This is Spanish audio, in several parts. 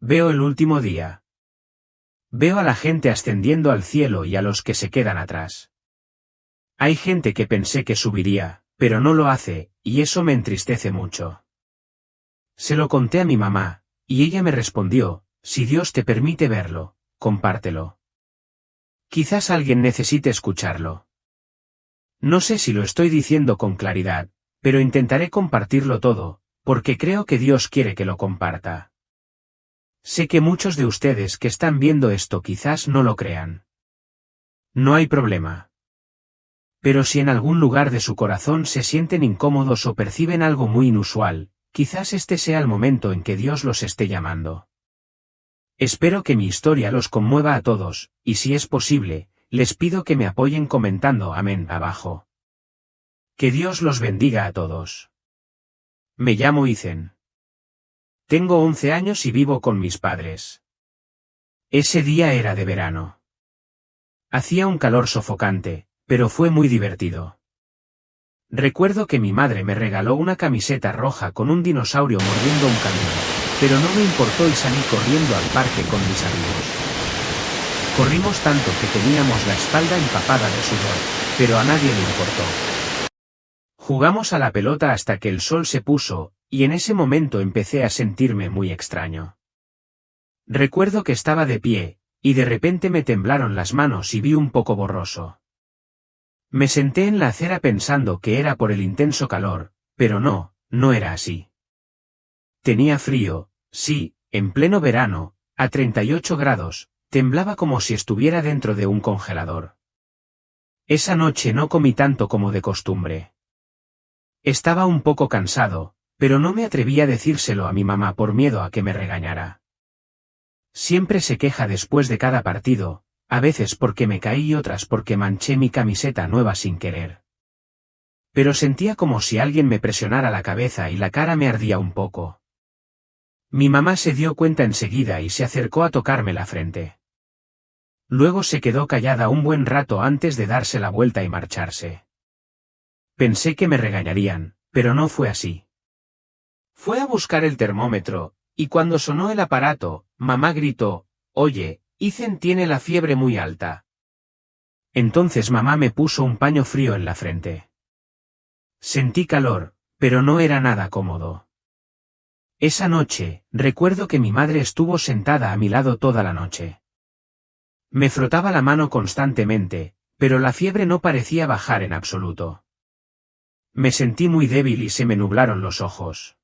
Veo el último día. Veo a la gente ascendiendo al cielo y a los que se quedan atrás. Hay gente que pensé que subiría, pero no lo hace, y eso me entristece mucho. Se lo conté a mi mamá, y ella me respondió, si Dios te permite verlo, compártelo. Quizás alguien necesite escucharlo. No sé si lo estoy diciendo con claridad, pero intentaré compartirlo todo, porque creo que Dios quiere que lo comparta. Sé que muchos de ustedes que están viendo esto quizás no lo crean. No hay problema. Pero si en algún lugar de su corazón se sienten incómodos o perciben algo muy inusual, quizás este sea el momento en que Dios los esté llamando. Espero que mi historia los conmueva a todos, y si es posible, les pido que me apoyen comentando amén abajo. Que Dios los bendiga a todos. Me llamo Ethan. Tengo 11 años y vivo con mis padres. Ese día era de verano. Hacía un calor sofocante, pero fue muy divertido. Recuerdo que mi madre me regaló una camiseta roja con un dinosaurio mordiendo un camino, pero no me importó y salí corriendo al parque con mis amigos. Corrimos tanto que teníamos la espalda empapada de sudor, pero a nadie le importó. Jugamos a la pelota hasta que el sol se puso, y en ese momento empecé a sentirme muy extraño. Recuerdo que estaba de pie, y de repente me temblaron las manos y vi un poco borroso. Me senté en la acera pensando que era por el intenso calor, pero no era así. Tenía frío, sí, en pleno verano, a 38 grados, temblaba como si estuviera dentro de un congelador. Esa noche no comí tanto como de costumbre. Estaba un poco cansado, pero no me atreví a decírselo a mi mamá por miedo a que me regañara. Siempre se queja después de cada partido, a veces porque me caí y otras porque manché mi camiseta nueva sin querer. Pero sentía como si alguien me presionara la cabeza y la cara me ardía un poco. Mi mamá se dio cuenta enseguida y se acercó a tocarme la frente. Luego se quedó callada un buen rato antes de darse la vuelta y marcharse. Pensé que me regañarían, pero no fue así. Fue a buscar el termómetro, y cuando sonó el aparato, mamá gritó, «Oye, Ethan tiene la fiebre muy alta». Entonces mamá me puso un paño frío en la frente. Sentí calor, pero no era nada cómodo. Esa noche, recuerdo que mi madre estuvo sentada a mi lado toda la noche. Me frotaba la mano constantemente, pero la fiebre no parecía bajar en absoluto. Me sentí muy débil y se me nublaron los ojos.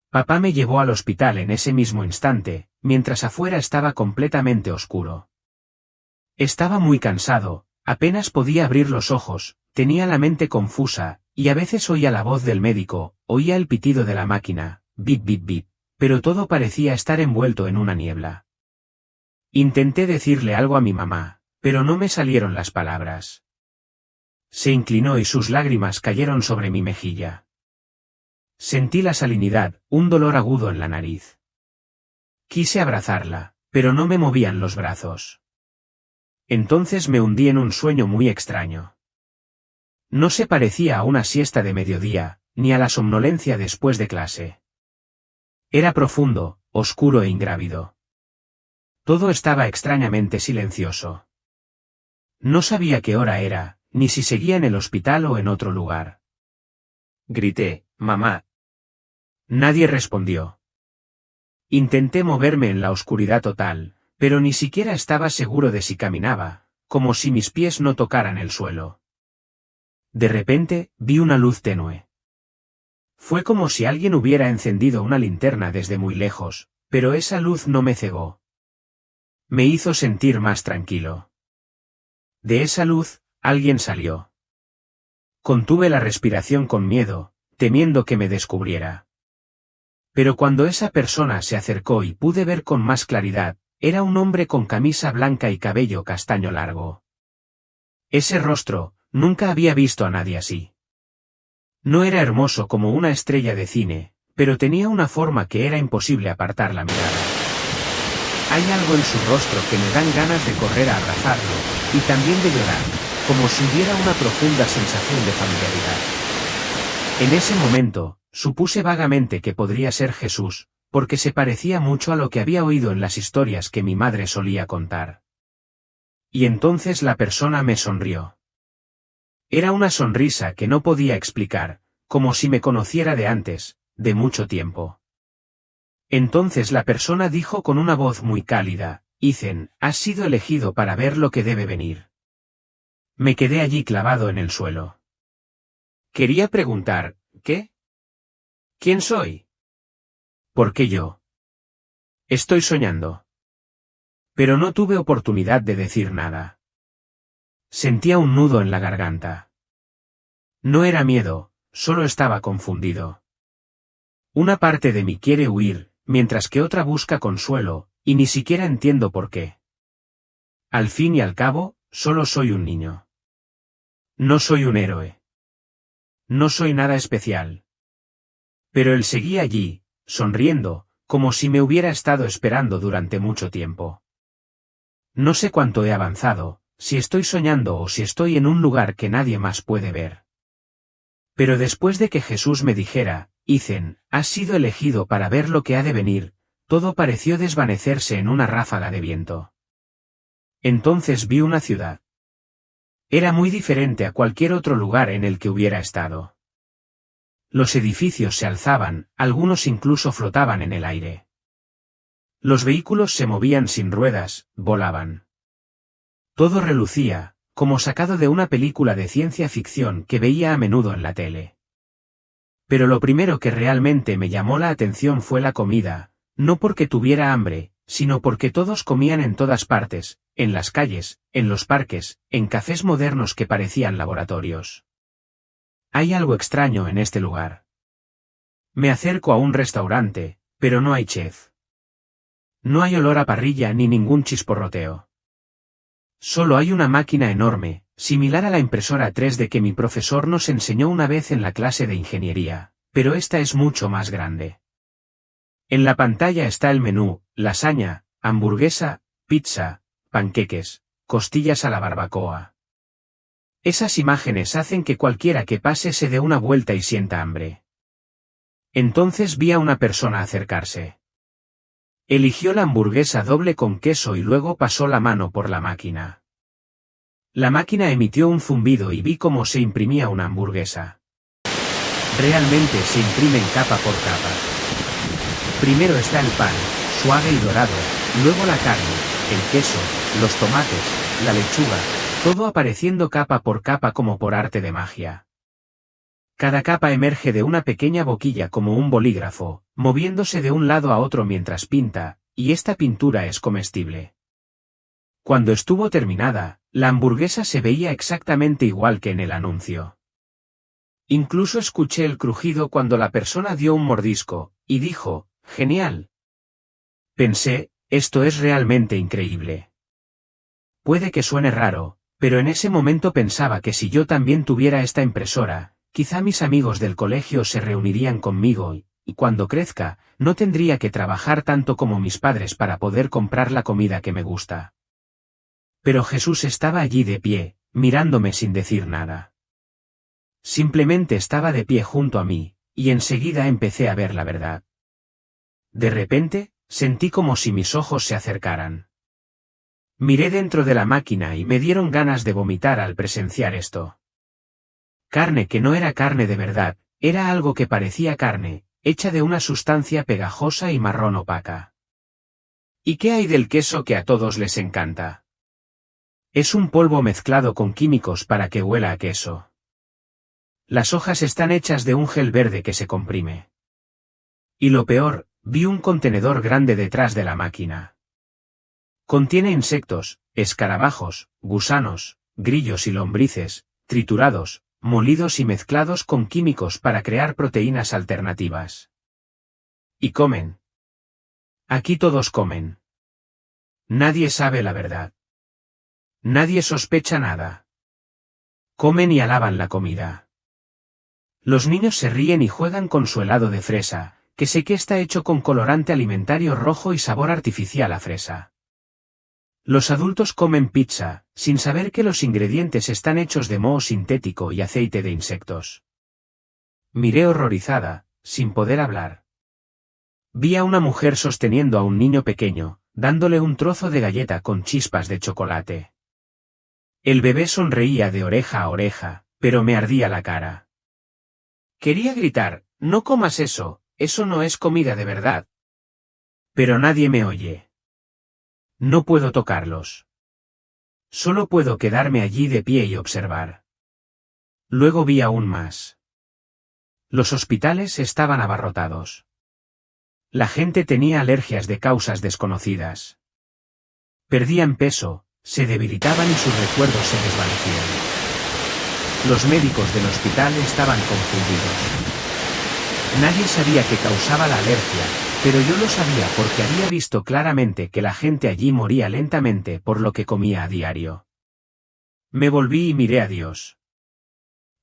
Papá me llevó al hospital en ese mismo instante, mientras afuera estaba completamente oscuro. Estaba muy cansado, apenas podía abrir los ojos, tenía la mente confusa, y a veces oía la voz del médico, oía el pitido de la máquina, bip bip bip, pero todo parecía estar envuelto en una niebla. Intenté decirle algo a mi mamá, pero no me salieron las palabras. Se inclinó y sus lágrimas cayeron sobre mi mejilla. Sentí la salinidad, un dolor agudo en la nariz. Quise abrazarla, pero no me movían los brazos. Entonces me hundí en un sueño muy extraño. No se parecía a una siesta de mediodía, ni a la somnolencia después de clase. Era profundo, oscuro e ingrávido. Todo estaba extrañamente silencioso. No sabía qué hora era, ni si seguía en el hospital o en otro lugar. Grité, «Mamá». Nadie respondió. Intenté moverme en la oscuridad total, pero ni siquiera estaba seguro de si caminaba, como si mis pies no tocaran el suelo. De repente, vi una luz tenue. Fue como si alguien hubiera encendido una linterna desde muy lejos, pero esa luz no me cegó. Me hizo sentir más tranquilo. De esa luz, alguien salió. Contuve la respiración con miedo, temiendo que me descubriera. Pero cuando esa persona se acercó y pude ver con más claridad, era un hombre con camisa blanca y cabello castaño largo. Ese rostro, nunca había visto a nadie así. No era hermoso como una estrella de cine, pero tenía una forma que era imposible apartar la mirada. Hay algo en su rostro que me dan ganas de correr a abrazarlo, y también de llorar, como si hubiera una profunda sensación de familiaridad. En ese momento, supuse vagamente que podría ser Jesús, porque se parecía mucho a lo que había oído en las historias que mi madre solía contar. Y entonces la persona me sonrió. Era una sonrisa que no podía explicar, como si me conociera de antes, de mucho tiempo. Entonces la persona dijo con una voz muy cálida: Ethan, has sido elegido para ver lo que debe venir. Me quedé allí clavado en el suelo. Quería preguntar, ¿qué? ¿Quién soy? ¿Por qué yo? Estoy soñando. Pero no tuve oportunidad de decir nada. Sentía un nudo en la garganta. No era miedo, solo estaba confundido. Una parte de mí quiere huir, mientras que otra busca consuelo, y ni siquiera entiendo por qué. Al fin y al cabo, solo soy un niño. No soy un héroe. No soy nada especial. Pero él seguía allí, sonriendo, como si me hubiera estado esperando durante mucho tiempo. No sé cuánto he avanzado, si estoy soñando o si estoy en un lugar que nadie más puede ver. Pero después de que Jesús me dijera, Ethan, has sido elegido para ver lo que ha de venir, todo pareció desvanecerse en una ráfaga de viento. Entonces vi una ciudad. Era muy diferente a cualquier otro lugar en el que hubiera estado. Los edificios se alzaban, algunos incluso flotaban en el aire. Los vehículos se movían sin ruedas, volaban. Todo relucía, como sacado de una película de ciencia ficción que veía a menudo en la tele. Pero lo primero que realmente me llamó la atención fue la comida, no porque tuviera hambre, sino porque todos comían en todas partes, en las calles, en los parques, en cafés modernos que parecían laboratorios. Hay algo extraño en este lugar. Me acerco a un restaurante, pero no hay chef. No hay olor a parrilla ni ningún chisporroteo. Solo hay una máquina enorme, similar a la impresora 3D que mi profesor nos enseñó una vez en la clase de ingeniería, pero esta es mucho más grande. En la pantalla está el menú: lasaña, hamburguesa, pizza, panqueques, costillas a la barbacoa. Esas imágenes hacen que cualquiera que pase se dé una vuelta y sienta hambre. Entonces vi a una persona acercarse. Eligió la hamburguesa doble con queso y luego pasó la mano por la máquina. La máquina emitió un zumbido y vi cómo se imprimía una hamburguesa. Realmente se imprimen capa por capa. Primero está el pan, suave y dorado, luego la carne, el queso, los tomates, la lechuga, todo apareciendo capa por capa como por arte de magia. Cada capa emerge de una pequeña boquilla como un bolígrafo, moviéndose de un lado a otro mientras pinta, y esta pintura es comestible. Cuando estuvo terminada, la hamburguesa se veía exactamente igual que en el anuncio. Incluso escuché el crujido cuando la persona dio un mordisco, y dijo, «Genial». Pensé, esto es realmente increíble. Puede que suene raro, pero en ese momento pensaba que si yo también tuviera esta impresora, quizá mis amigos del colegio se reunirían conmigo y cuando crezca, no tendría que trabajar tanto como mis padres para poder comprar la comida que me gusta. Pero Jesús estaba allí de pie, mirándome sin decir nada. Simplemente estaba de pie junto a mí, y enseguida empecé a ver la verdad. De repente, sentí como si mis ojos se acercaran. Miré dentro de la máquina y me dieron ganas de vomitar al presenciar esto. Carne que no era carne de verdad, era algo que parecía carne, hecha de una sustancia pegajosa y marrón opaca. ¿Y qué hay del queso que a todos les encanta? Es un polvo mezclado con químicos para que huela a queso. Las hojas están hechas de un gel verde que se comprime. Y lo peor, vi un contenedor grande detrás de la máquina. Contiene insectos, escarabajos, gusanos, grillos y lombrices, triturados, molidos y mezclados con químicos para crear proteínas alternativas. Y comen. Aquí todos comen. Nadie sabe la verdad. Nadie sospecha nada. Comen y alaban la comida. Los niños se ríen y juegan con su helado de fresa, que sé que está hecho con colorante alimentario rojo y sabor artificial a fresa. Los adultos comen pizza, sin saber que los ingredientes están hechos de moho sintético y aceite de insectos. Miré horrorizada, sin poder hablar. Vi a una mujer sosteniendo a un niño pequeño, dándole un trozo de galleta con chispas de chocolate. El bebé sonreía de oreja a oreja, pero me ardía la cara. Quería gritar, no comas eso no es comida de verdad. Pero nadie me oye. No puedo tocarlos. Solo puedo quedarme allí de pie y observar. Luego vi aún más. Los hospitales estaban abarrotados. La gente tenía alergias de causas desconocidas. Perdían peso, se debilitaban y sus recuerdos se desvanecían. Los médicos del hospital estaban confundidos. Nadie sabía qué causaba la alergia, pero yo lo sabía porque había visto claramente que la gente allí moría lentamente por lo que comía a diario. Me volví y miré a Dios.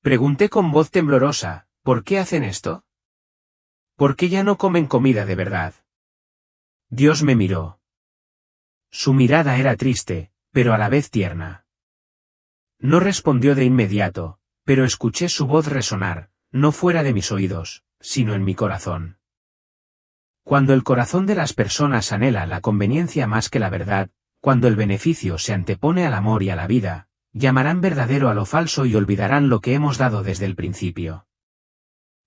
Pregunté con voz temblorosa, ¿por qué hacen esto? ¿Por qué ya no comen comida de verdad? Dios me miró. Su mirada era triste, pero a la vez tierna. No respondió de inmediato, pero escuché su voz resonar, no fuera de mis oídos, sino en mi corazón. Cuando el corazón de las personas anhela la conveniencia más que la verdad, cuando el beneficio se antepone al amor y a la vida, llamarán verdadero a lo falso y olvidarán lo que hemos dado desde el principio.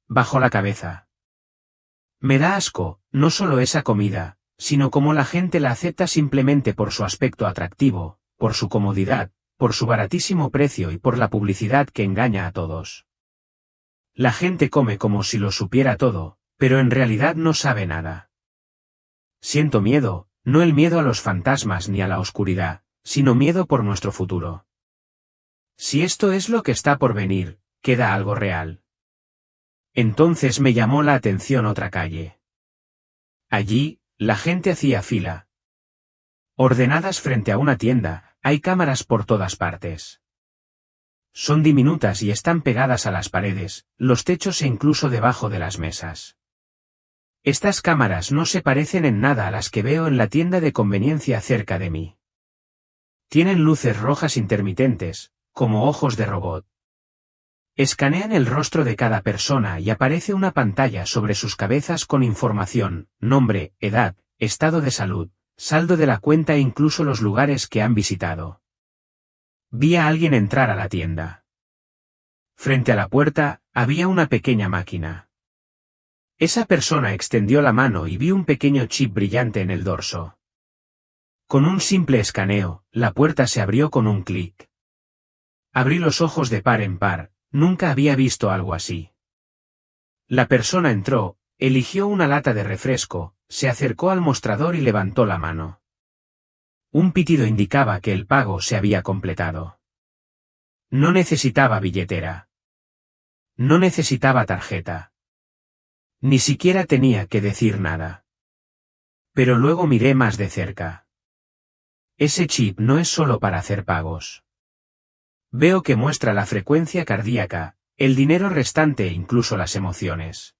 Bajó la cabeza. Me da asco, no solo esa comida, sino cómo la gente la acepta simplemente por su aspecto atractivo, por su comodidad, por su baratísimo precio y por la publicidad que engaña a todos. La gente come como si lo supiera todo, pero en realidad no sabe nada. Siento miedo, no el miedo a los fantasmas ni a la oscuridad, sino miedo por nuestro futuro. Si esto es lo que está por venir, queda algo real. Entonces me llamó la atención otra calle. Allí, la gente hacía fila. Ordenadas frente a una tienda, hay cámaras por todas partes. Son diminutas y están pegadas a las paredes, los techos e incluso debajo de las mesas. Estas cámaras no se parecen en nada a las que veo en la tienda de conveniencia cerca de mí. Tienen luces rojas intermitentes, como ojos de robot. Escanean el rostro de cada persona y aparece una pantalla sobre sus cabezas con información, nombre, edad, estado de salud, saldo de la cuenta e incluso los lugares que han visitado. Vi a alguien entrar a la tienda. Frente a la puerta, había una pequeña máquina. Esa persona extendió la mano y vi un pequeño chip brillante en el dorso. Con un simple escaneo, la puerta se abrió con un clic. Abrí los ojos de par en par, nunca había visto algo así. La persona entró, eligió una lata de refresco, se acercó al mostrador y levantó la mano. Un pitido indicaba que el pago se había completado. No necesitaba billetera. No necesitaba tarjeta. Ni siquiera tenía que decir nada. Pero luego miré más de cerca. Ese chip no es solo para hacer pagos. Veo que muestra la frecuencia cardíaca, el dinero restante e incluso las emociones.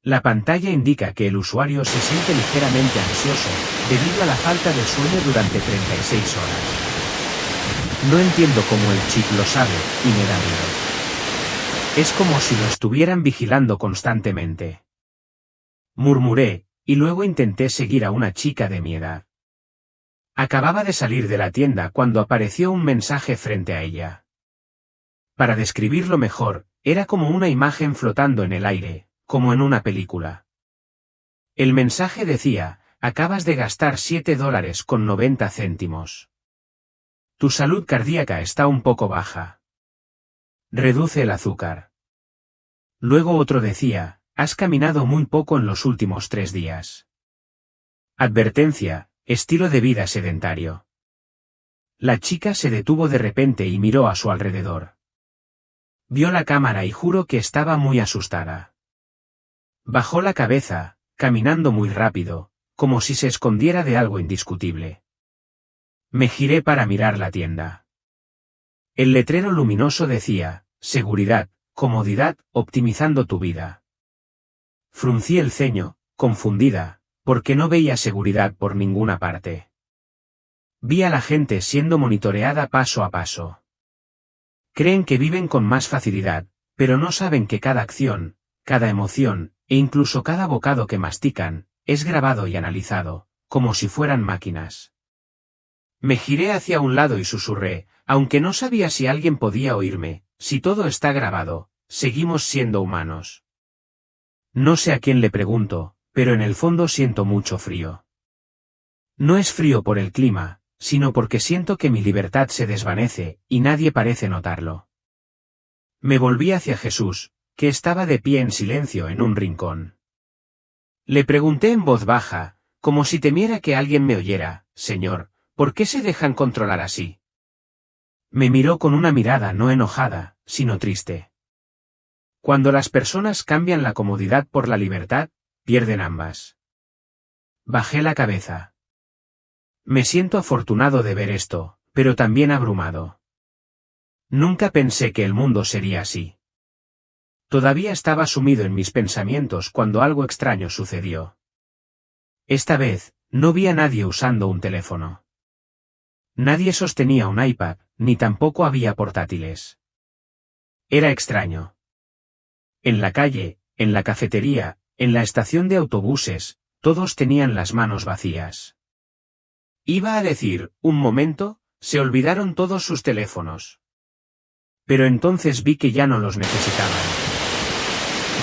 La pantalla indica que el usuario se siente ligeramente ansioso, debido a la falta de sueño durante 36 horas. No entiendo cómo el chip lo sabe, y me da miedo. Es como si lo estuvieran vigilando constantemente. Murmuré, y luego intenté seguir a una chica de mi edad. Acababa de salir de la tienda cuando apareció un mensaje frente a ella. Para describirlo mejor, era como una imagen flotando en el aire, como en una película. El mensaje decía, acabas de gastar $7.90. Tu salud cardíaca está un poco baja. Reduce el azúcar. Luego otro decía, has caminado muy poco en los últimos 3 días. Advertencia, estilo de vida sedentario. La chica se detuvo de repente y miró a su alrededor. Vio la cámara y juró que estaba muy asustada. Bajó la cabeza, caminando muy rápido, como si se escondiera de algo indiscutible. Me giré para mirar la tienda. El letrero luminoso decía, seguridad, comodidad, optimizando tu vida. Fruncí el ceño, confundida, porque no veía seguridad por ninguna parte. Vi a la gente siendo monitoreada paso a paso. Creen que viven con más facilidad, pero no saben que cada acción, cada emoción, e incluso cada bocado que mastican, es grabado y analizado, como si fueran máquinas. Me giré hacia un lado y susurré, aunque no sabía si alguien podía oírme, si todo está grabado, seguimos siendo humanos. No sé a quién le pregunto, pero en el fondo siento mucho frío. No es frío por el clima, sino porque siento que mi libertad se desvanece, y nadie parece notarlo. Me volví hacia Jesús, que estaba de pie en silencio en un rincón. Le pregunté en voz baja, como si temiera que alguien me oyera, Señor, ¿por qué se dejan controlar así? Me miró con una mirada no enojada, sino triste. Cuando las personas cambian la comodidad por la libertad, pierden ambas. Bajé la cabeza. Me siento afortunado de ver esto, pero también abrumado. Nunca pensé que el mundo sería así. Todavía estaba sumido en mis pensamientos cuando algo extraño sucedió. Esta vez, no vi a nadie usando un teléfono. Nadie sostenía un iPad, ni tampoco había portátiles. Era extraño. En la calle, en la cafetería, en la estación de autobuses, todos tenían las manos vacías. Iba a decir, un momento, se olvidaron todos sus teléfonos. Pero entonces vi que ya no los necesitaban.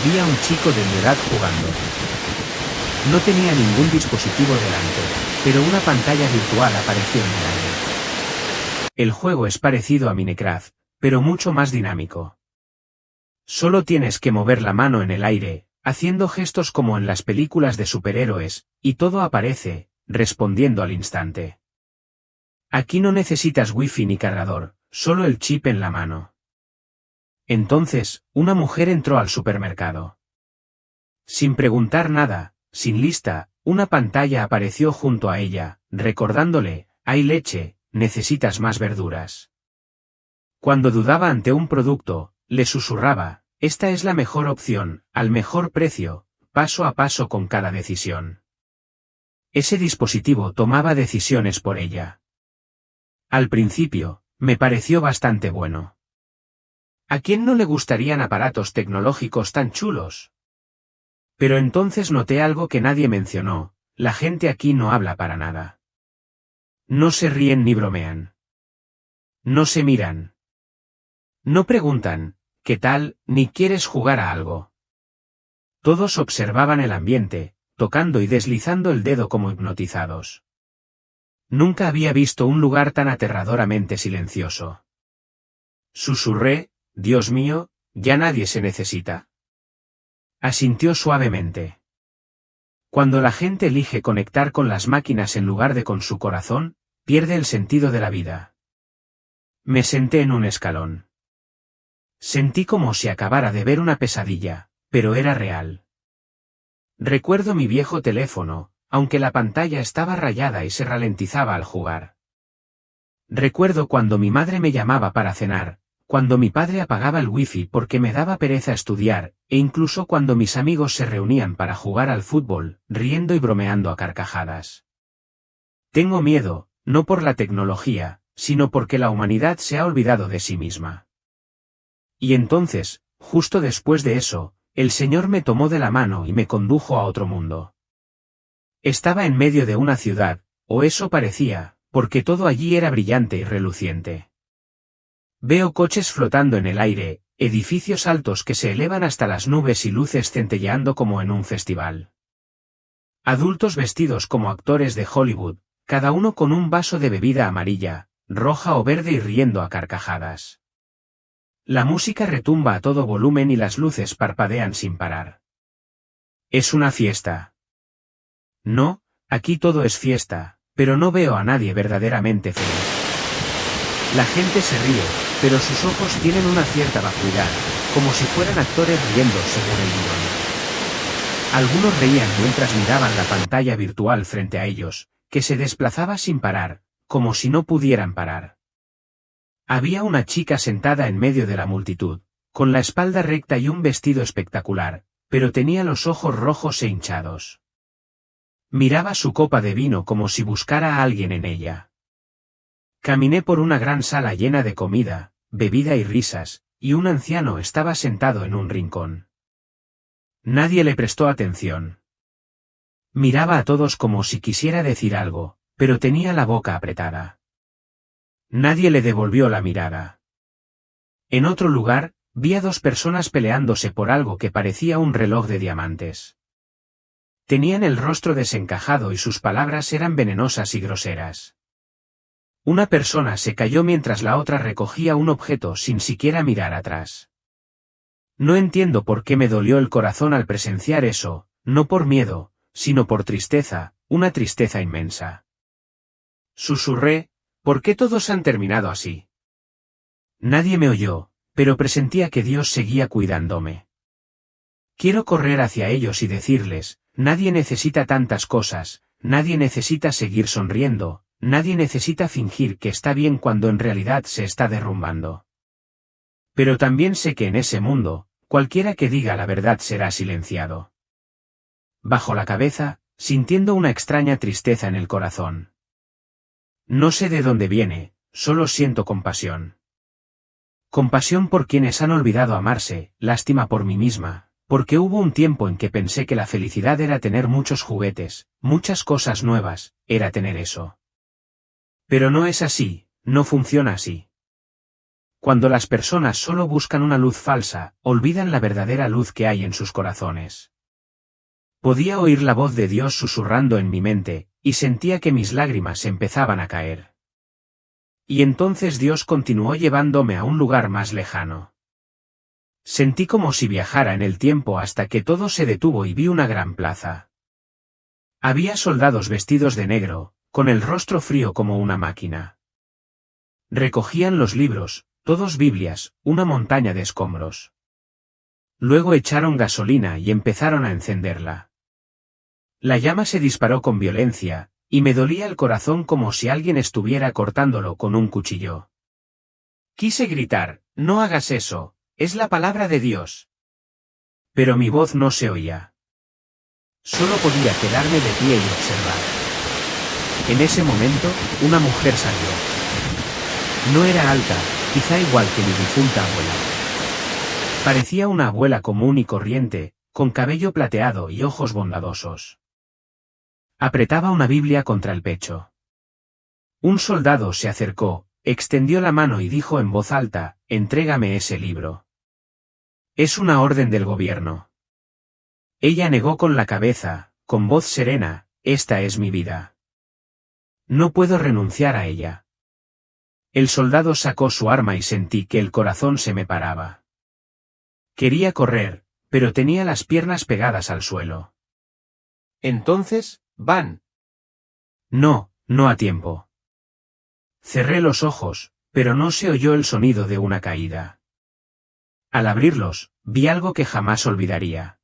Vi a un chico de mi edad jugando. No tenía ningún dispositivo delante, pero una pantalla virtual apareció en el aire. El juego es parecido a Minecraft, pero mucho más dinámico. Solo tienes que mover la mano en el aire, haciendo gestos como en las películas de superhéroes, y todo aparece, respondiendo al instante. Aquí no necesitas wifi ni cargador, solo el chip en la mano. Entonces, una mujer entró al supermercado. Sin preguntar nada, sin lista, una pantalla apareció junto a ella, recordándole, hay leche, necesitas más verduras. Cuando dudaba ante un producto, le susurraba, esta es la mejor opción, al mejor precio, paso a paso con cada decisión. Ese dispositivo tomaba decisiones por ella. Al principio, me pareció bastante bueno. ¿A quién no le gustarían aparatos tecnológicos tan chulos? Pero entonces noté algo que nadie mencionó, la gente aquí no habla para nada. No se ríen ni bromean. No se miran. No preguntan, ¿qué tal?, ni quieres jugar a algo. Todos observaban el ambiente, tocando y deslizando el dedo como hipnotizados. Nunca había visto un lugar tan aterradoramente silencioso. Susurré, Dios mío, ya nadie se necesita. Asintió suavemente. Cuando la gente elige conectar con las máquinas en lugar de con su corazón, pierde el sentido de la vida. Me senté en un escalón. Sentí como si acabara de ver una pesadilla, pero era real. Recuerdo mi viejo teléfono, aunque la pantalla estaba rayada y se ralentizaba al jugar. Recuerdo cuando mi madre me llamaba para cenar, cuando mi padre apagaba el wifi porque me daba pereza estudiar, e incluso cuando mis amigos se reunían para jugar al fútbol, riendo y bromeando a carcajadas. Tengo miedo, no por la tecnología, sino porque la humanidad se ha olvidado de sí misma. Y entonces, justo después de eso, el Señor me tomó de la mano y me condujo a otro mundo. Estaba en medio de una ciudad, o eso parecía, porque todo allí era brillante y reluciente. Veo coches flotando en el aire, edificios altos que se elevan hasta las nubes y luces centelleando como en un festival. Adultos vestidos como actores de Hollywood, cada uno con un vaso de bebida amarilla, roja o verde y riendo a carcajadas. La música retumba a todo volumen y las luces parpadean sin parar. Es una fiesta. No, aquí todo es fiesta, pero no veo a nadie verdaderamente feliz. La gente se ríe, pero sus ojos tienen una cierta vacuidad, como si fueran actores riendo según el guión. Algunos reían mientras miraban la pantalla virtual frente a ellos, que se desplazaba sin parar, como si no pudieran parar. Había una chica sentada en medio de la multitud, con la espalda recta y un vestido espectacular, pero tenía los ojos rojos e hinchados. Miraba su copa de vino como si buscara a alguien en ella. Caminé por una gran sala llena de comida, bebida y risas, y un anciano estaba sentado en un rincón. Nadie le prestó atención. Miraba a todos como si quisiera decir algo, pero tenía la boca apretada. Nadie le devolvió la mirada. En otro lugar, vi a dos personas peleándose por algo que parecía un reloj de diamantes. Tenían el rostro desencajado y sus palabras eran venenosas y groseras. Una persona se cayó mientras la otra recogía un objeto sin siquiera mirar atrás. No entiendo por qué me dolió el corazón al presenciar eso, no por miedo, sino por tristeza, una tristeza inmensa. Susurré, ¿por qué todos han terminado así? Nadie me oyó, pero presentía que Dios seguía cuidándome. Quiero correr hacia ellos y decirles, nadie necesita tantas cosas, nadie necesita seguir sonriendo, nadie necesita fingir que está bien cuando en realidad se está derrumbando. Pero también sé que en ese mundo, cualquiera que diga la verdad será silenciado. Bajo la cabeza, sintiendo una extraña tristeza en el corazón. No sé de dónde viene, solo siento compasión. Compasión por quienes han olvidado amarse, lástima por mí misma, porque hubo un tiempo en que pensé que la felicidad era tener muchos juguetes, muchas cosas nuevas, era tener eso. Pero no es así, no funciona así. Cuando las personas solo buscan una luz falsa, olvidan la verdadera luz que hay en sus corazones. Podía oír la voz de Dios susurrando en mi mente, y sentía que mis lágrimas empezaban a caer. Y entonces Dios continuó llevándome a un lugar más lejano. Sentí como si viajara en el tiempo hasta que todo se detuvo y vi una gran plaza. Había soldados vestidos de negro, con el rostro frío como una máquina. Recogían los libros, todos Biblias, una montaña de escombros. Luego echaron gasolina y empezaron a encenderla. La llama se disparó con violencia, y me dolía el corazón como si alguien estuviera cortándolo con un cuchillo. Quise gritar, no hagas eso, es la palabra de Dios. Pero mi voz no se oía. Solo podía quedarme de pie y observar. En ese momento, una mujer salió. No era alta, quizá igual que mi difunta abuela. Parecía una abuela común y corriente, con cabello plateado y ojos bondadosos. Apretaba una Biblia contra el pecho. Un soldado se acercó, extendió la mano y dijo en voz alta, entrégame ese libro. Es una orden del gobierno. Ella negó con la cabeza, con voz serena, esta es mi vida. No puedo renunciar a ella. El soldado sacó su arma y sentí que el corazón se me paraba. Quería correr, pero tenía las piernas pegadas al suelo. Entonces, van. No, no a tiempo. Cerré los ojos, pero no se oyó el sonido de una caída. Al abrirlos, vi algo que jamás olvidaría.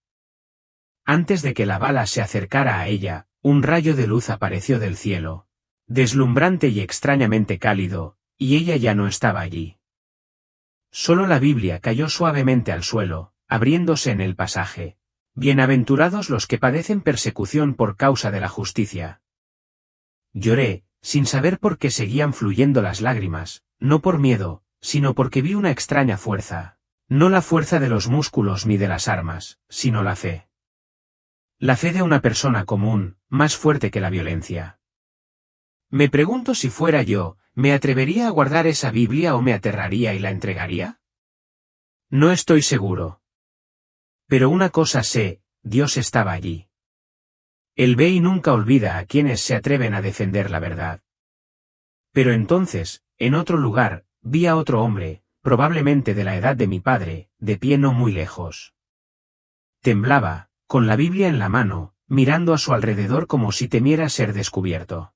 Antes de que la bala se acercara a ella, un rayo de luz apareció del cielo, deslumbrante y extrañamente cálido, y ella ya no estaba allí. Solo la Biblia cayó suavemente al suelo, abriéndose en el pasaje. Bienaventurados los que padecen persecución por causa de la justicia. Lloré, sin saber por qué seguían fluyendo las lágrimas, no por miedo, sino porque vi una extraña fuerza, no la fuerza de los músculos ni de las armas, sino la fe. La fe de una persona común, más fuerte que la violencia. Me pregunto si fuera yo, ¿me atrevería a guardar esa Biblia o me aterraría y la entregaría? No estoy seguro. Pero una cosa sé, Dios estaba allí. Él ve y nunca olvida a quienes se atreven a defender la verdad. Pero entonces, en otro lugar, vi a otro hombre, probablemente de la edad de mi padre, de pie no muy lejos. Temblaba, con la Biblia en la mano, mirando a su alrededor como si temiera ser descubierto.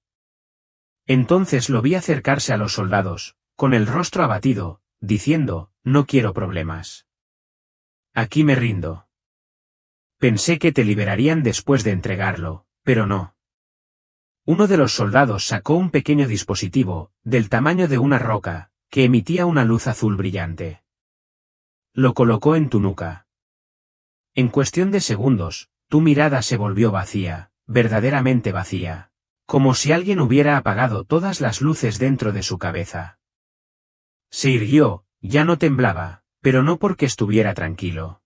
Entonces lo vi acercarse a los soldados, con el rostro abatido, diciendo, no quiero problemas. Aquí me rindo. Pensé que te liberarían después de entregarlo, pero no. Uno de los soldados sacó un pequeño dispositivo, del tamaño de una roca, que emitía una luz azul brillante. Lo colocó en tu nuca. En cuestión de segundos, tu mirada se volvió vacía, verdaderamente vacía, como si alguien hubiera apagado todas las luces dentro de su cabeza. Se irguió, ya no temblaba, pero no porque estuviera tranquilo.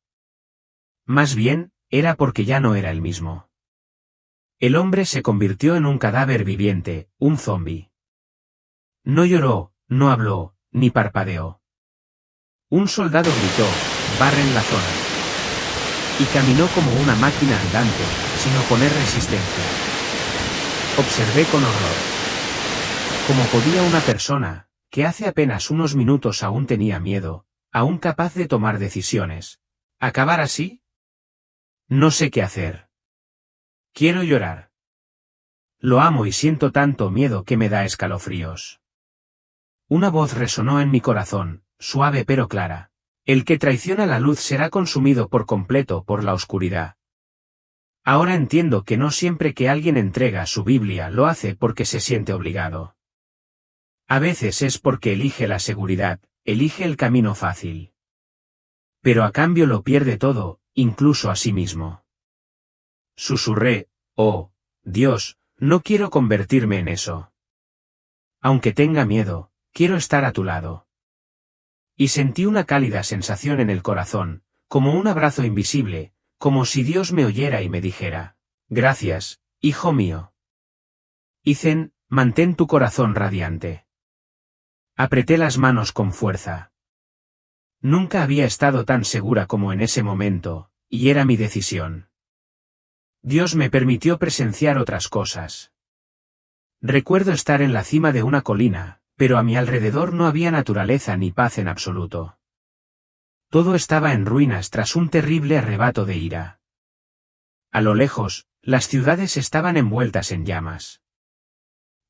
Más bien, era porque ya no era el mismo. El hombre se convirtió en un cadáver viviente, un zombi. No lloró, no habló, ni parpadeó. Un soldado gritó, barren la zona. Y caminó como una máquina andante, sin oponer resistencia. Observé con horror. ¿Cómo podía una persona, que hace apenas unos minutos aún tenía miedo, aún capaz de tomar decisiones, acabar así? No sé qué hacer. Quiero llorar. Lo amo y siento tanto miedo que me da escalofríos. Una voz resonó en mi corazón, suave pero clara. El que traiciona la luz será consumido por completo por la oscuridad. Ahora entiendo que no siempre que alguien entrega su Biblia lo hace porque se siente obligado. A veces es porque elige la seguridad, elige el camino fácil. Pero a cambio lo pierde todo, incluso a sí mismo. Susurré, oh, Dios, no quiero convertirme en eso. Aunque tenga miedo, quiero estar a tu lado. Y sentí una cálida sensación en el corazón, como un abrazo invisible, como si Dios me oyera y me dijera, gracias, hijo mío. Ethan, mantén tu corazón radiante. Apreté las manos con fuerza. Nunca había estado tan segura como en ese momento, y era mi decisión. Dios me permitió presenciar otras cosas. Recuerdo estar en la cima de una colina, pero a mi alrededor no había naturaleza ni paz en absoluto. Todo estaba en ruinas tras un terrible arrebato de ira. A lo lejos, las ciudades estaban envueltas en llamas.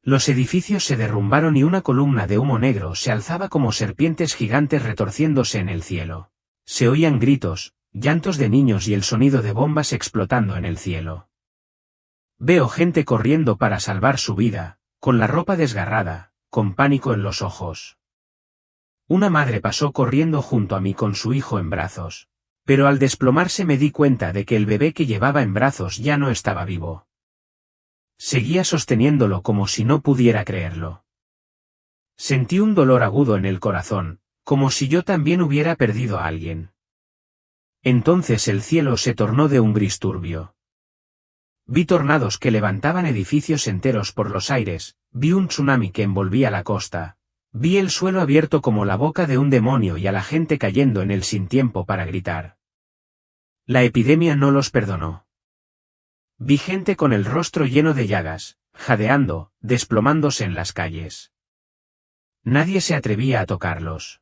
Los edificios se derrumbaron y una columna de humo negro se alzaba como serpientes gigantes retorciéndose en el cielo. Se oían gritos, llantos de niños y el sonido de bombas explotando en el cielo. Veo gente corriendo para salvar su vida, con la ropa desgarrada, con pánico en los ojos. Una madre pasó corriendo junto a mí con su hijo en brazos, pero al desplomarse me di cuenta de que el bebé que llevaba en brazos ya no estaba vivo. Seguía sosteniéndolo como si no pudiera creerlo. Sentí un dolor agudo en el corazón, como si yo también hubiera perdido a alguien. Entonces el cielo se tornó de un gris turbio. Vi tornados que levantaban edificios enteros por los aires, vi un tsunami que envolvía la costa, vi el suelo abierto como la boca de un demonio y a la gente cayendo en él sin tiempo para gritar. La epidemia no los perdonó. Vi gente con el rostro lleno de llagas, jadeando, desplomándose en las calles. Nadie se atrevía a tocarlos.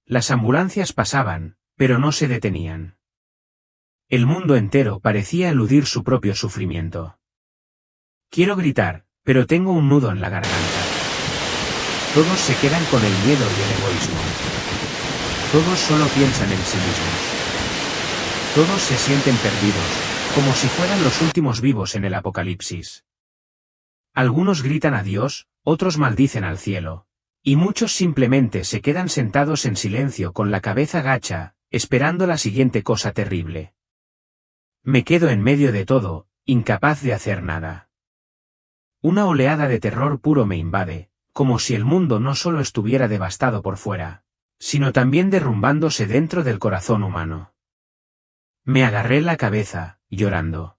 Las ambulancias pasaban, pero no se detenían. El mundo entero parecía eludir su propio sufrimiento. Quiero gritar, pero tengo un nudo en la garganta. Todos se quedan con el miedo y el egoísmo. Todos solo piensan en sí mismos. Todos se sienten perdidos, como si fueran los últimos vivos en el apocalipsis. Algunos gritan a Dios, otros maldicen al cielo, y muchos simplemente se quedan sentados en silencio con la cabeza gacha, esperando la siguiente cosa terrible. Me quedo en medio de todo, incapaz de hacer nada. Una oleada de terror puro me invade, como si el mundo no solo estuviera devastado por fuera, sino también derrumbándose dentro del corazón humano. Me agarré la cabeza, llorando.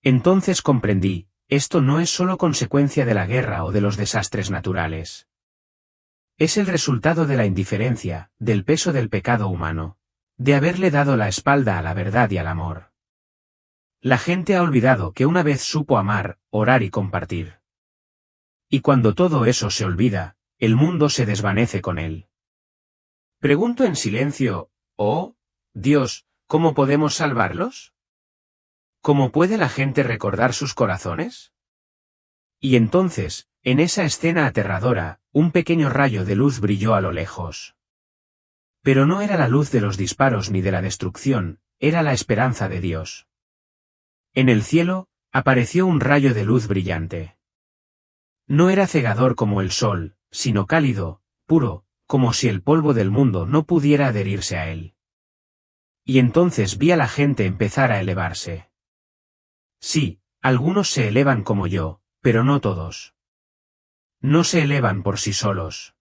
Entonces comprendí, esto no es solo consecuencia de la guerra o de los desastres naturales. Es el resultado de la indiferencia, del peso del pecado humano, de haberle dado la espalda a la verdad y al amor. La gente ha olvidado que una vez supo amar, orar y compartir. Y cuando todo eso se olvida, el mundo se desvanece con él. Pregunto en silencio, oh, Dios, ¿cómo podemos salvarlos? ¿Cómo puede la gente recordar sus corazones? Y entonces, en esa escena aterradora, un pequeño rayo de luz brilló a lo lejos. Pero no era la luz de los disparos ni de la destrucción, era la esperanza de Dios. En el cielo, apareció un rayo de luz brillante. No era cegador como el sol, sino cálido, puro, como si el polvo del mundo no pudiera adherirse a él. Y entonces vi a la gente empezar a elevarse. Sí, algunos se elevan como yo, pero no todos. No se elevan por sí solos.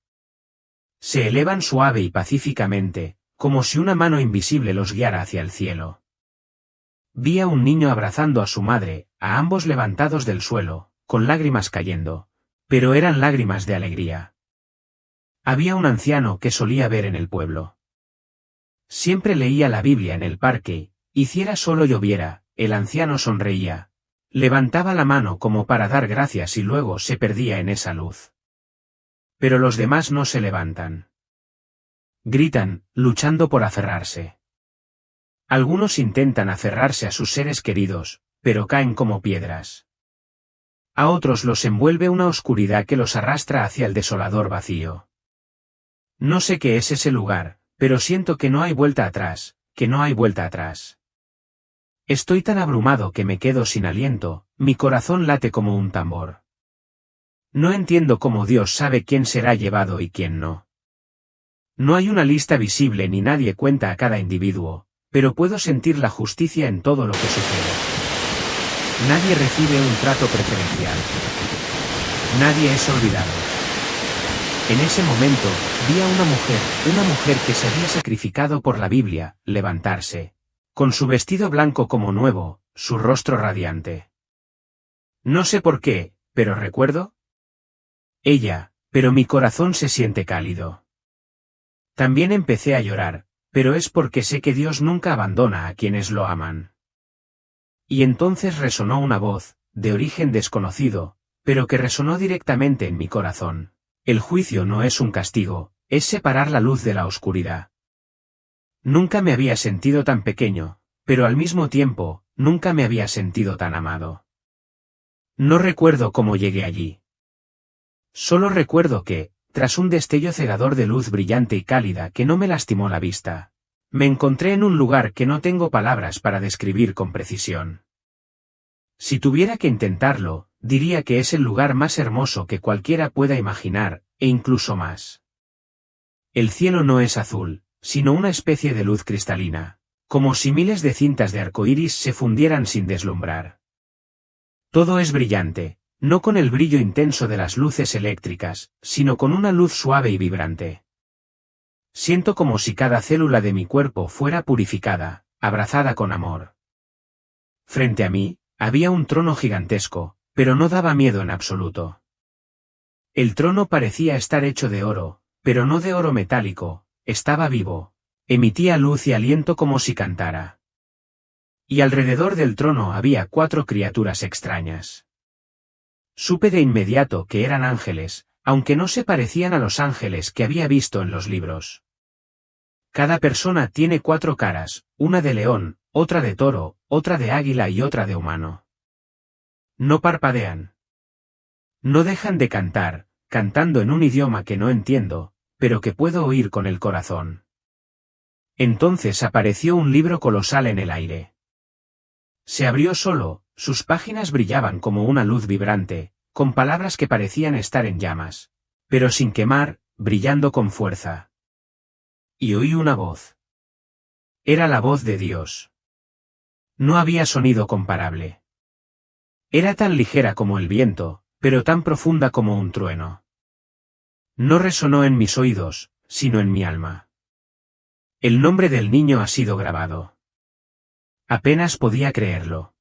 Se elevan suave y pacíficamente, como si una mano invisible los guiara hacia el cielo. Vi a un niño abrazando a su madre, a ambos levantados del suelo, con lágrimas cayendo. Pero eran lágrimas de alegría. Había un anciano que solía ver en el pueblo. Siempre leía la Biblia en el parque, hiciera sol o lloviera, el anciano sonreía. Levantaba la mano como para dar gracias y luego se perdía en esa luz. Pero los demás no se levantan. Gritan, luchando por aferrarse. Algunos intentan aferrarse a sus seres queridos, pero caen como piedras. A otros los envuelve una oscuridad que los arrastra hacia el desolador vacío. No sé qué es ese lugar, pero siento que no hay vuelta atrás, que no hay vuelta atrás. Estoy tan abrumado que me quedo sin aliento, mi corazón late como un tambor. No entiendo cómo Dios sabe quién será llevado y quién no. No hay una lista visible ni nadie cuenta a cada individuo, pero puedo sentir la justicia en todo lo que sucede. Nadie recibe un trato preferencial. Nadie es olvidado. En ese momento, vi a una mujer que se había sacrificado por la Biblia, levantarse. Con su vestido blanco como nuevo, su rostro radiante. No sé por qué, pero recuerdo. Ella, pero mi corazón se siente cálido. También empecé a llorar, pero es porque sé que Dios nunca abandona a quienes lo aman. Y entonces resonó una voz, de origen desconocido, pero que resonó directamente en mi corazón. El juicio no es un castigo, es separar la luz de la oscuridad. Nunca me había sentido tan pequeño, pero al mismo tiempo, nunca me había sentido tan amado. No recuerdo cómo llegué allí. Solo recuerdo que, tras un destello cegador de luz brillante y cálida que no me lastimó la vista, me encontré en un lugar que no tengo palabras para describir con precisión. Si tuviera que intentarlo, diría que es el lugar más hermoso que cualquiera pueda imaginar, e incluso más. El cielo no es azul, sino una especie de luz cristalina, como si miles de cintas de arcoíris se fundieran sin deslumbrar. Todo es brillante, no con el brillo intenso de las luces eléctricas, sino con una luz suave y vibrante. Siento como si cada célula de mi cuerpo fuera purificada, abrazada con amor. Frente a mí, había un trono gigantesco, pero no daba miedo en absoluto. El trono parecía estar hecho de oro, pero no de oro metálico, estaba vivo, emitía luz y aliento como si cantara. Y alrededor del trono había 4 criaturas extrañas. Supe de inmediato que eran ángeles, aunque no se parecían a los ángeles que había visto en los libros. Cada persona tiene 4 caras, una de león, otra de toro, otra de águila y otra de humano. No parpadean. No dejan de cantar, cantando en un idioma que no entiendo, pero que puedo oír con el corazón. Entonces apareció un libro colosal en el aire. Se abrió solo, sus páginas brillaban como una luz vibrante, con palabras que parecían estar en llamas, pero sin quemar, brillando con fuerza. Y oí una voz. Era la voz de Dios. No había sonido comparable. Era tan ligera como el viento, pero tan profunda como un trueno. No resonó en mis oídos, sino en mi alma. El nombre del niño ha sido grabado. Apenas podía creerlo.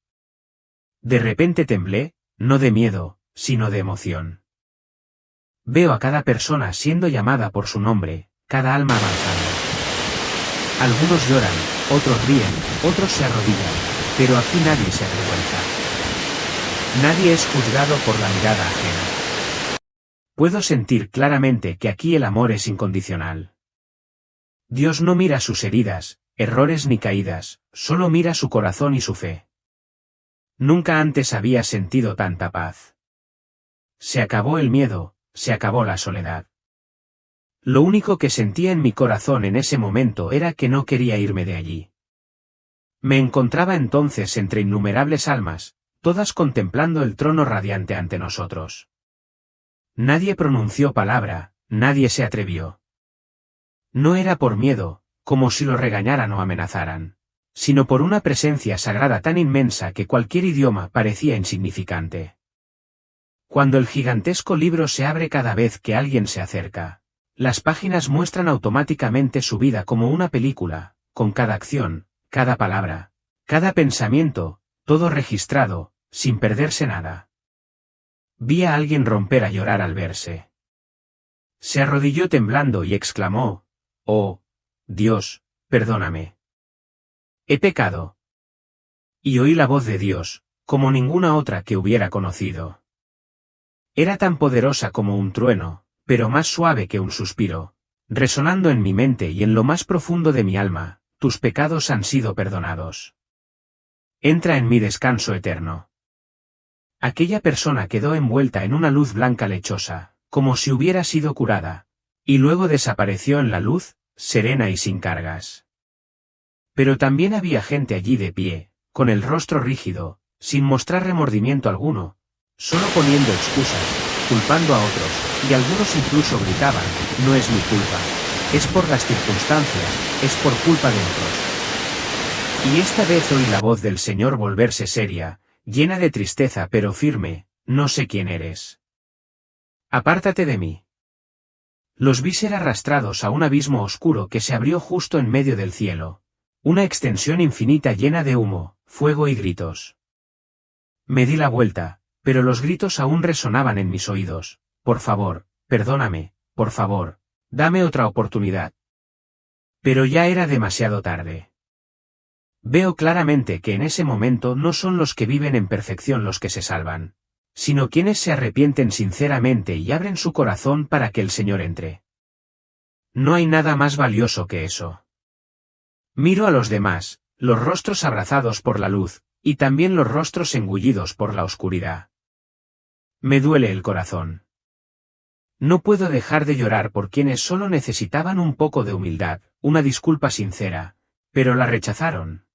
De repente temblé, no de miedo, sino de emoción. Veo a cada persona siendo llamada por su nombre, cada alma avanzando. Algunos lloran, otros ríen, otros se arrodillan, pero aquí nadie se avergüenza. Nadie es juzgado por la mirada ajena. Puedo sentir claramente que aquí el amor es incondicional. Dios no mira sus heridas, errores ni caídas, solo mira su corazón y su fe. Nunca antes había sentido tanta paz. Se acabó el miedo, se acabó la soledad. Lo único que sentía en mi corazón en ese momento era que no quería irme de allí. Me encontraba entonces entre innumerables almas, todas contemplando el trono radiante ante nosotros. Nadie pronunció palabra, nadie se atrevió. No era por miedo, como si lo regañaran o amenazaran, sino por una presencia sagrada tan inmensa que cualquier idioma parecía insignificante. Cuando el gigantesco libro se abre cada vez que alguien se acerca, las páginas muestran automáticamente su vida como una película, con cada acción, cada palabra, Cada pensamiento, todo registrado, sin perderse nada. Vi a alguien romper a llorar al verse. Se arrodilló temblando y exclamó: «Oh, Dios, perdóname. He pecado». Y oí la voz de Dios, como ninguna otra que hubiera conocido. Era tan poderosa como un trueno, pero más suave que un suspiro, resonando en mi mente y en lo más profundo de mi alma: «Tus pecados han sido perdonados. Entra en mi descanso eterno». Aquella persona quedó envuelta en una luz blanca lechosa, como si hubiera sido curada, y luego desapareció en la luz, serena y sin cargas. Pero también había gente allí de pie, con el rostro rígido, sin mostrar remordimiento alguno, solo poniendo excusas, culpando a otros, y algunos incluso gritaban: «No es mi culpa. Es por las circunstancias, es por culpa de otros». Y esta vez oí la voz del Señor volverse seria, llena de tristeza pero firme: «No sé quién eres. Apártate de mí». Los vi ser arrastrados a un abismo oscuro que se abrió justo en medio del cielo, una extensión infinita llena de humo, fuego y gritos. Me di la vuelta, pero los gritos aún resonaban en mis oídos: «Por favor, perdóname, por favor, dame otra oportunidad». Pero ya era demasiado tarde. Veo claramente que en ese momento no son los que viven en perfección los que se salvan, sino quienes se arrepienten sinceramente y abren su corazón para que el Señor entre. No hay nada más valioso que eso. Miro a los demás, los rostros abrazados por la luz, y también los rostros engullidos por la oscuridad. Me duele el corazón. No puedo dejar de llorar por quienes solo necesitaban un poco de humildad, una disculpa sincera, pero la rechazaron.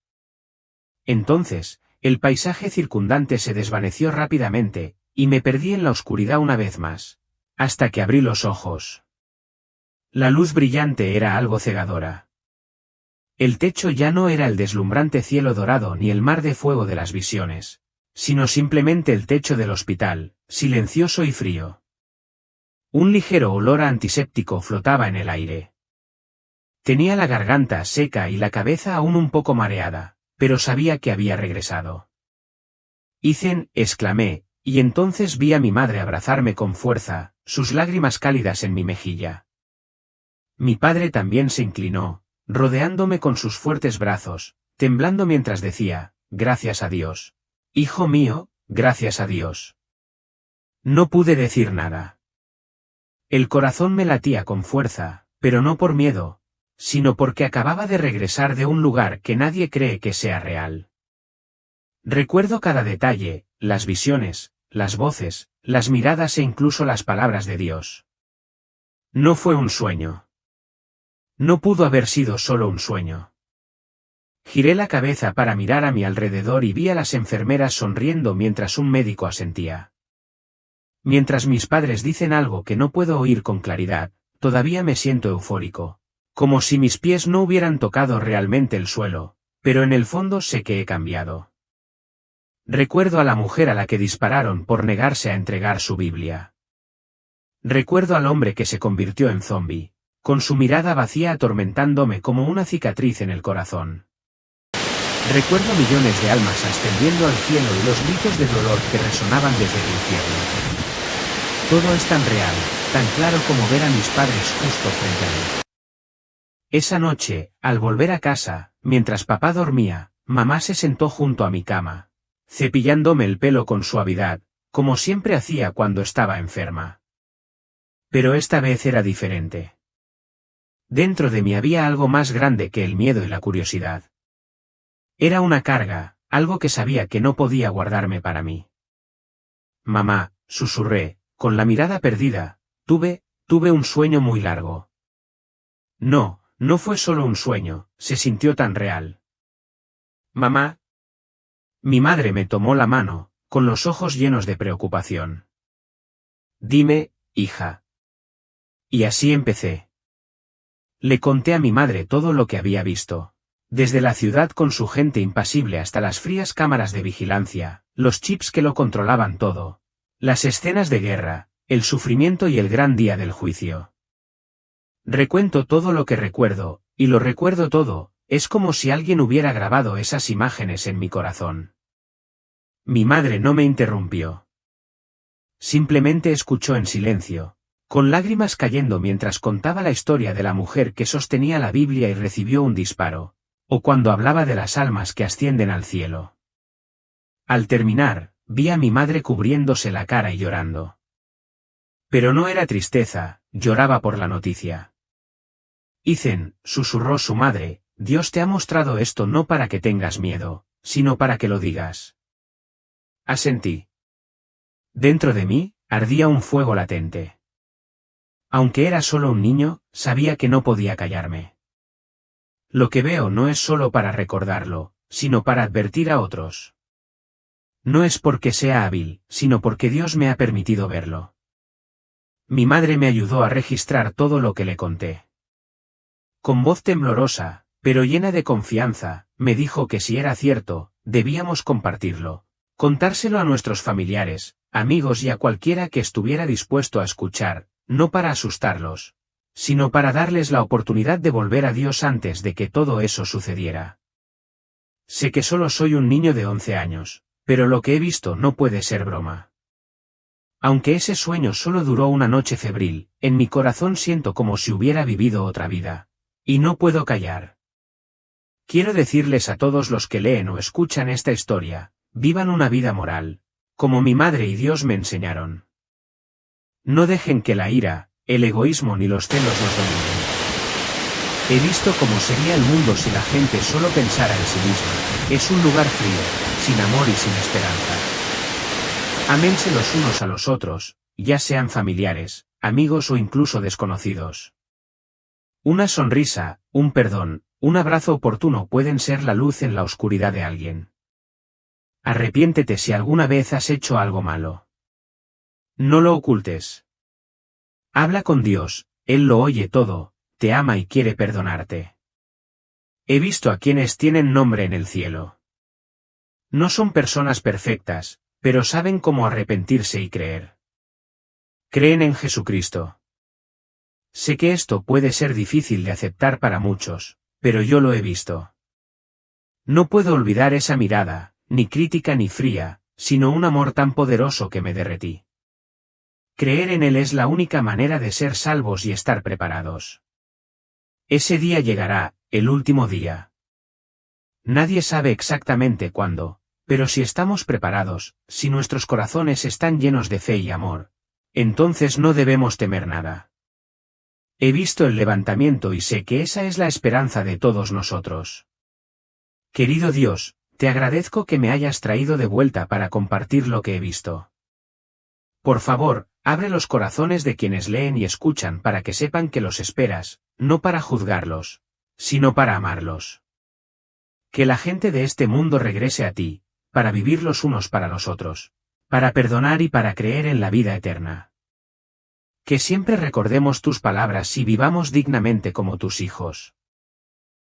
Entonces, el paisaje circundante se desvaneció rápidamente, y me perdí en la oscuridad una vez más, hasta que abrí los ojos. La luz brillante era algo cegadora. El techo ya no era el deslumbrante cielo dorado ni el mar de fuego de las visiones, sino simplemente el techo del hospital, silencioso y frío. Un ligero olor a antiséptico flotaba en el aire. Tenía la garganta seca y la cabeza aún un poco mareada, pero sabía que había regresado. «Ethan», exclamé, y entonces vi a mi madre abrazarme con fuerza, sus lágrimas cálidas en mi mejilla. Mi padre también se inclinó, rodeándome con sus fuertes brazos, temblando mientras decía: «Gracias a Dios. Hijo mío, gracias a Dios». No pude decir nada. El corazón me latía con fuerza, pero no por miedo, sino porque acababa de regresar de un lugar que nadie cree que sea real. Recuerdo cada detalle, las visiones, las voces, las miradas e incluso las palabras de Dios. No fue un sueño. No pudo haber sido solo un sueño. Giré la cabeza para mirar a mi alrededor y vi a las enfermeras sonriendo mientras un médico asentía. Mientras mis padres dicen algo que no puedo oír con claridad, todavía me siento eufórico, como si mis pies no hubieran tocado realmente el suelo, pero en el fondo sé que he cambiado. Recuerdo a la mujer a la que dispararon por negarse a entregar su Biblia. Recuerdo al hombre que se convirtió en zombi, con su mirada vacía atormentándome como una cicatriz en el corazón. Recuerdo millones de almas ascendiendo al cielo y los gritos de dolor que resonaban desde el infierno. Todo es tan real, tan claro como ver a mis padres justo frente a mí. Esa noche, al volver a casa, mientras papá dormía, mamá se sentó junto a mi cama, cepillándome el pelo con suavidad, como siempre hacía cuando estaba enferma. Pero esta vez era diferente. Dentro de mí había algo más grande que el miedo y la curiosidad. Era una carga, algo que sabía que no podía guardarme para mí. «Mamá», susurré, con la mirada perdida, tuve un sueño muy largo». No fue solo un sueño, se sintió tan real. «Mamá». Mi madre me tomó la mano, con los ojos llenos de preocupación. «Dime, hija». Y así empecé. Le conté a mi madre todo lo que había visto. Desde la ciudad con su gente impasible hasta las frías cámaras de vigilancia, los chips que lo controlaban todo, las escenas de guerra, el sufrimiento y el gran día del juicio. Recuento todo lo que recuerdo, y lo recuerdo todo, Es como si alguien hubiera grabado esas imágenes en mi corazón. Mi madre no me interrumpió. Simplemente escuchó en silencio, con lágrimas cayendo mientras contaba la historia de la mujer que sostenía la Biblia y recibió un disparo, o cuando hablaba de las almas que ascienden al cielo. Al terminar, vi a mi madre cubriéndose la cara y llorando. Pero no era tristeza, lloraba por la noticia. Ethan, susurró su madre, Dios te ha mostrado esto no para que tengas miedo, sino para que lo digas. Asentí. Dentro de mí, ardía un fuego latente. Aunque era solo un niño, sabía que no podía callarme. Lo que veo no es solo para recordarlo, sino para advertir a otros. No es porque sea hábil, sino porque Dios me ha permitido verlo. Mi madre me ayudó a registrar todo lo que le conté. Con voz temblorosa, pero llena de confianza, me dijo que si era cierto, debíamos compartirlo, contárselo a nuestros familiares, amigos y a cualquiera que estuviera dispuesto a escuchar, no para asustarlos, sino para darles la oportunidad de volver a Dios antes de que todo eso sucediera. Sé que solo soy un niño de 11 años, pero lo que he visto no puede ser broma. Aunque ese sueño solo duró una noche febril, en mi corazón siento como si hubiera vivido otra vida. Y no puedo callar. Quiero decirles a todos los que leen o escuchan esta historia, vivan una vida moral, como mi madre y Dios me enseñaron. No dejen que la ira, el egoísmo ni los celos los dominen. He visto cómo sería el mundo si la gente solo pensara en sí misma. Es un lugar frío, sin amor y sin esperanza. Ámense los unos a los otros, ya sean familiares, amigos o incluso desconocidos. Una sonrisa, un perdón, un abrazo oportuno pueden ser la luz en la oscuridad de alguien. Arrepiéntete si alguna vez has hecho algo malo. No lo ocultes. Habla con Dios, Él lo oye todo, te ama y quiere perdonarte. He visto a quienes tienen nombre en el cielo. No son personas perfectas, pero saben cómo arrepentirse y creer. Creen en Jesucristo. Sé que esto puede ser difícil de aceptar para muchos, pero yo lo he visto. No puedo olvidar esa mirada, ni crítica ni fría, sino un amor tan poderoso que me derretí. Creer en Él es la única manera de ser salvos y estar preparados. Ese día llegará, el último día. Nadie sabe exactamente cuándo, pero si estamos preparados, si nuestros corazones están llenos de fe y amor, entonces no debemos temer nada. He visto el levantamiento y sé que esa es la esperanza de todos nosotros. Querido Dios, te agradezco que me hayas traído de vuelta para compartir lo que he visto. Por favor, abre los corazones de quienes leen y escuchan para que sepan que los esperas, no para juzgarlos, sino para amarlos. Que la gente de este mundo regrese a ti, para vivir los unos para los otros, para perdonar y para creer en la vida eterna. Que siempre recordemos tus palabras y vivamos dignamente como tus hijos.